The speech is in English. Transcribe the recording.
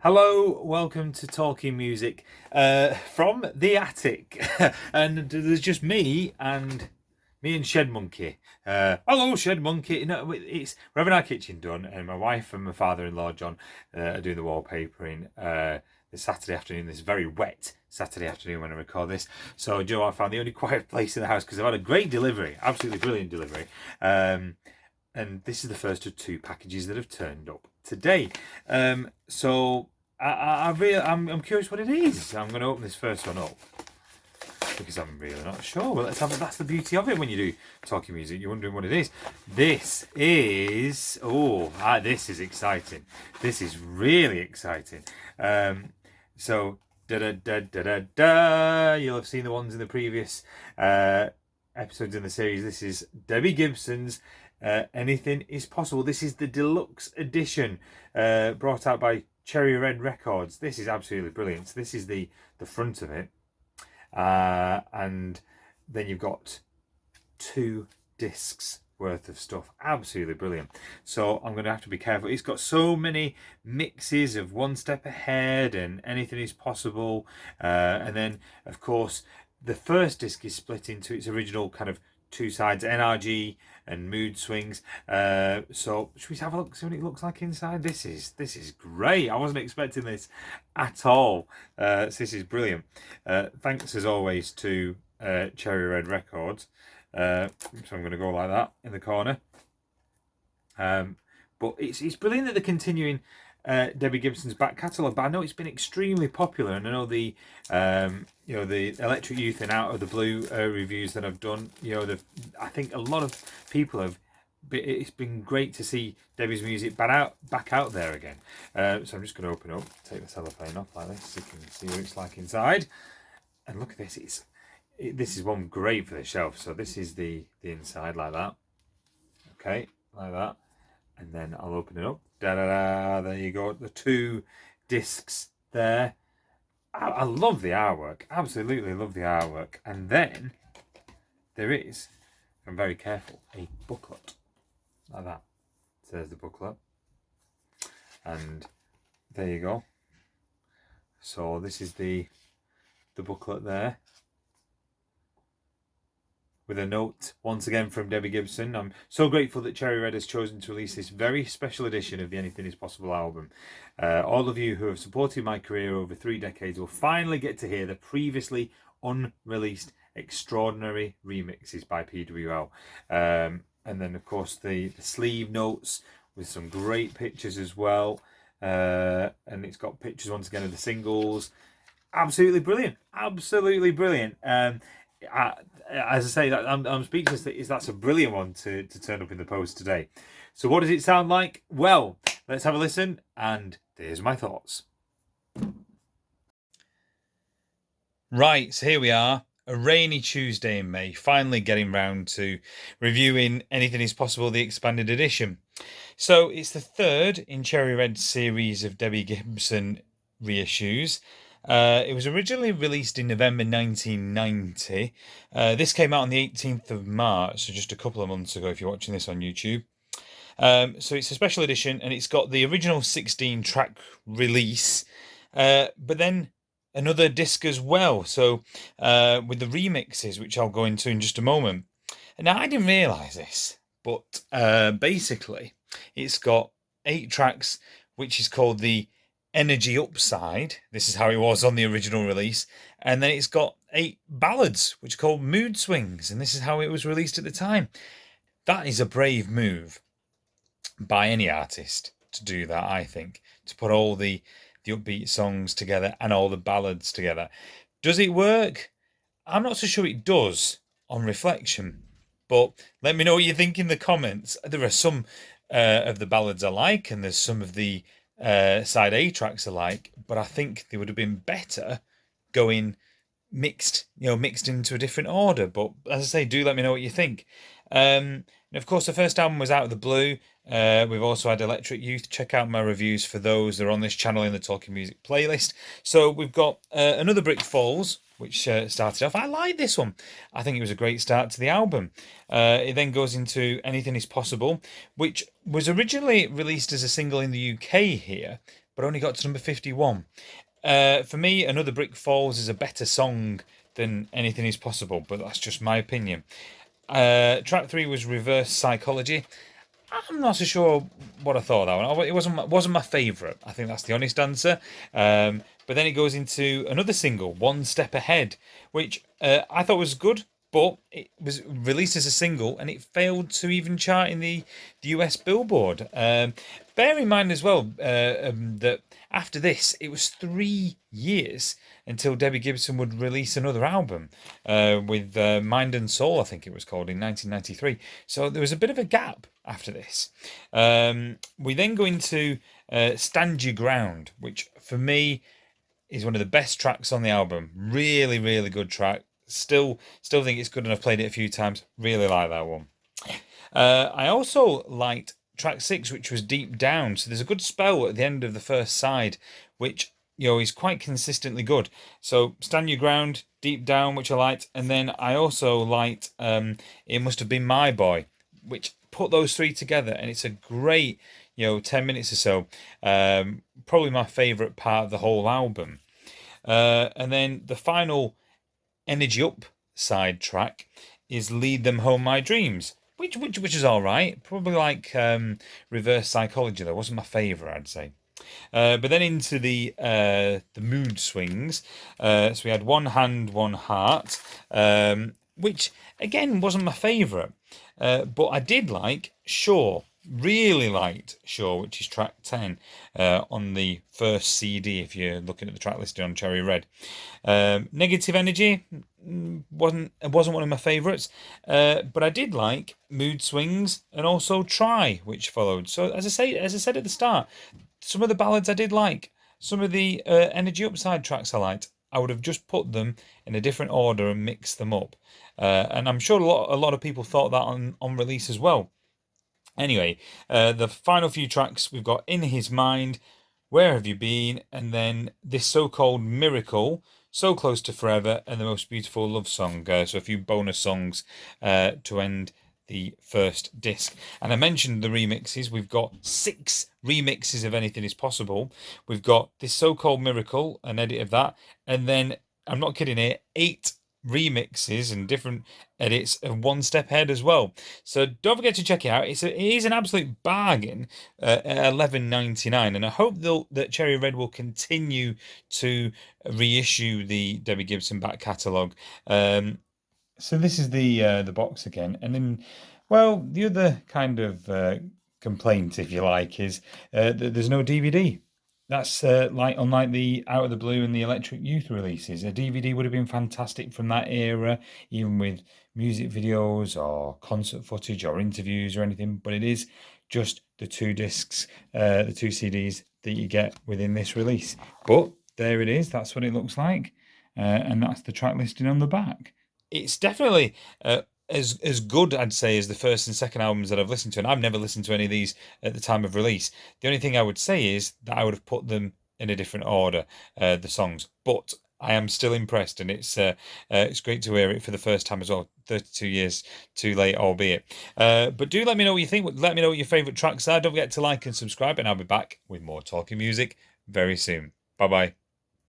Hello, welcome to Talking Music from the attic, and there's just me and Shed Monkey. Hello, Shed Monkey. No, we're having our kitchen done, and my wife and my father-in-law John are doing the wallpapering this Saturday afternoon. This very wet Saturday afternoon when I record this. So Joe, I found the only quiet place in the house because I've had a great delivery, absolutely brilliant delivery. And this is the first of two packages that have turned up today. So I'm curious what it is. I'm going to open this first one up because I'm really not sure. Well, that's the beauty of it when you do talking music. You're wondering what it is. This is this is exciting. This is really exciting. So da da da da da da. You'll have seen the ones in the previous episodes in the series. This is Debbie Gibson's Anything is Possible. This is the deluxe edition brought out by Cherry Red Records. This is absolutely brilliant. So this is the front of it, and then you've got 2 discs worth of stuff. Absolutely brilliant. So I'm going to have to be careful. It's got so many mixes of One Step Ahead and Anything is Possible, and then of course the first disc is split into its original kind of 2 sides, NRG and Mood Swings. So should we have a look, see what it looks like inside? This is great. I wasn't expecting this at all. So this is brilliant. Thanks as always to Cherry Red Records. So I'm going to go like that in the corner. But it's brilliant that they're continuing Debbie Gibson's back catalogue, but I know it's been extremely popular, and I know the the Electric Youth and Out of the Blue reviews that I've done, I think a lot of people have. It's been great to see Debbie's music back out there again. So I'm just going to open up, take the cellophane off like this, so you can see what it's like inside. And look at this. This is one great for the shelf. So this is the inside like that. Okay, like that. And then I'll open it up. There you go. The 2 discs there. I love the artwork. Absolutely love the artwork. And then there is, if I'm very careful, a booklet like that. So there's the booklet. And there you go. So this is the booklet there, with a note once again from Debbie Gibson. I'm so grateful that Cherry Red has chosen to release this very special edition of the Anything is Possible album. All of you who have supported my career over 3 decades will finally get to hear the previously unreleased extraordinary remixes by PWL. And then of course the sleeve notes with some great pictures as well. And it's got pictures once again of the singles. Absolutely brilliant. Absolutely brilliant. As I say, that I'm speechless. That's a brilliant one to turn up in the post today. So what does it sound like? Well, let's have a listen, and here's my thoughts. Right, so here we are, a rainy Tuesday in May, finally getting round to reviewing Anything is Possible, the expanded edition. So it's the 3rd in Cherry Red's series of Debbie Gibson reissues. It was originally released in November 1990. This came out on the 18th of March, so just a couple of months ago if you're watching this on YouTube. So it's a special edition, and it's got the original 16-track release, but then another disc as well, so with the remixes, which I'll go into in just a moment. Now, I didn't realise this, but basically it's got 8 tracks, which is called the Energy Upside. This is how it was on the original release. And then it's got 8 ballads, which are called Mood Swings, and this is how it was released at the time. That is a brave move by any artist to do that, I think, to put all the upbeat songs together and all the ballads together. Does it work? I'm not so sure it does on reflection, but let me know what you think in the comments. There are some of the ballads I like, and there's some of the side A tracks alike, but I think they would have been better going mixed into a different order. But as I say, do let me know what you think. And of course, the first album was Out of the Blue. We've also had Electric Youth. Check out my reviews for those. They're on this channel in the Talking Music playlist. So we've got Another Brick Falls, which started off. I like this one. I think it was a great start to the album. It then goes into Anything is Possible, which was originally released as a single in the UK here, but but only got to number 51. For me, Another Brick Falls is a better song than Anything Is Possible, but that's just my opinion. Track 3 was Reverse Psychology. I'm not so sure what I thought of that one. It wasn't my favourite. I think that's the honest answer. But then it goes into another single, One Step Ahead, which I thought was good, but it was released as a single and it failed to even chart in the US Billboard. Bear in mind as well that after this, it was 3 years until Debbie Gibson would release another album with Mind and Soul, I think it was called, in 1993. So there was a bit of a gap after this. We then go into Stand Your Ground, which for me is one of the best tracks on the album. Really, really good track. Still think it's good enough. Played it a few times. Really like that one. I also liked track 6, which was Deep Down. So there's a good spell at the end of the first side, which is quite consistently good. So Stand Your Ground, Deep Down, which I liked, and then I also liked It Must Have Been My Boy, which put those three together, and it's a great 10 minutes or so. Probably my favourite part of the whole album. And then the final Energy Up side track is Lead Them Home My Dreams, which is all right. Probably like Reverse Psychology, though. Wasn't my favourite, I'd say. But then into the mood swings. So we had One Hand, One Heart, which again wasn't my favourite. But I did like Sure. Really liked Sure, which is track 10 on the first CD if you're looking at the track listing on Cherry Red. Negative Energy wasn't one of my favourites, but I did like Mood Swings and also Try, which followed. So as I said at the start, some of the ballads I did like. Some of the Energy Upside tracks I liked. I would have just put them in a different order and mixed them up. And I'm sure a lot of people thought that on release as well. Anyway, the final few tracks we've got In His Mind, Where Have You Been, and then This So-Called Miracle, So Close to Forever, and The Most Beautiful Love Song. So a few bonus songs to end the first disc. And I mentioned the remixes. We've got 6 remixes of Anything Is Possible. We've got This So-Called Miracle, an edit of that, and then, I'm not kidding here, 8 remixes and different edits of One Step Ahead as well. So don't forget to check it out. It is an absolute bargain at $11.99, and I hope that Cherry Red will continue to reissue the Debbie Gibson back catalogue. So this is the box again, and then, well, the other kind of complaint, if you like, is that there's no DVD. That's unlike the Out of the Blue and the Electric Youth releases. A DVD would have been fantastic from that era, even with music videos or concert footage or interviews or anything. But it is just the 2 discs, the 2 CDs that you get within this release. But there it is. That's what it looks like, and that's the track listing on the back. It's definitely as good, I'd say, as the first and second albums that I've listened to, and I've never listened to any of these at the time of release. The only thing I would say is that I would have put them in a different order, the songs, but I am still impressed, and it's great to hear it for the first time as well. 32 years too late, albeit. But do let me know what you think. Let me know what your favourite tracks are. Don't forget to like and subscribe, and I'll be back with more talking music very soon. Bye bye.